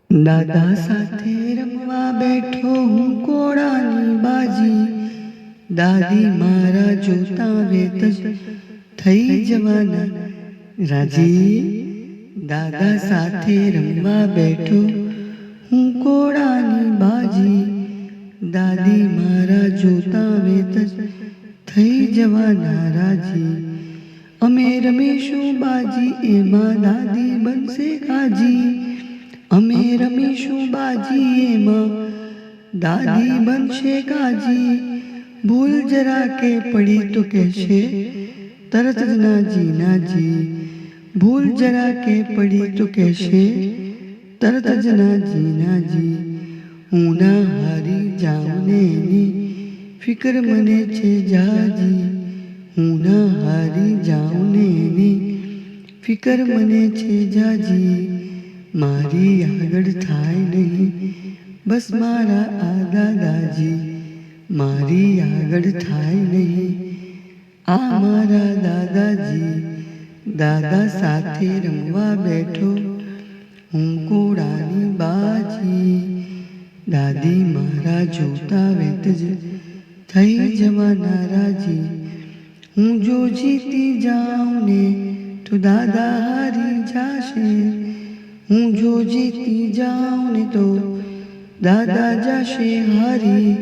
દાદા સાથે રમવા બેઠો હું કોળાની બાજી, દાદી મારા જોતા વેત જ થઈ જવાના રાજી. દાદા સાથે રમવા બેઠો હું કોળાની બાજી, દાદી મારા જોતા વેત જ થઈ જવાના રાજી. અમે રમીશું બાજી, એમાં દાદી બનશે કાજી. અમે રમીશું બાજી, એમાં દાદી બનશે કાજી. ભૂલ જરા કે પડી તો કહેશે તરત જ નાજી નાજી. ભૂલ જરા કે પડી તો કહેશે તરત જ નાજી નાજી. હું ના હારી જાઉં ને એની ફિકર મને છે જાજી. હું ના હારી જાઉં ને એની ફિકર મને છે જાજી. મારી આગળ થાય નહીં બસ મારા આ દાદાજી. મારી આગળ થાય નહીં આ મારા દાદાજી. દાદા સાથે રમવા બેઠો હું કોળાની બાજી, દાદી મારા જોતા વેત જ થઈ જવાના રાજી. હું જો જીતી જાઉં ને તો દાદા હારી જાશે. હું જો જીતી જાઉં ને તો દાદા જાશે હારી.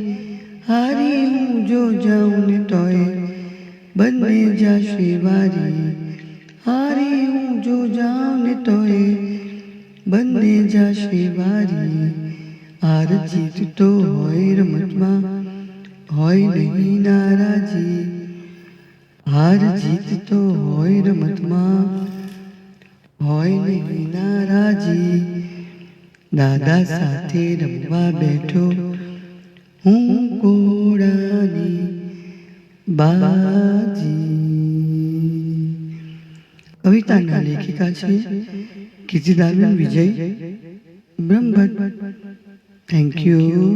હારી હું જો જાઉં ને તોય બંને જાશે વારી. હારી હું જો જાઉં ને તોય બંને જાશે વારી. હાર જીત તો હોય રમતમાં, હોય નહીં નારાજી. હાર જીત તો હોય રમતમાં, હોય નહીં નારાજી. દાદા સાથે રમવા બેઠો હું કોળાની બાજી. કવિતાના લેખિકા છે કીર્તિદાબેન વિજય બ્રહ્મભટ્ટ. Thank you.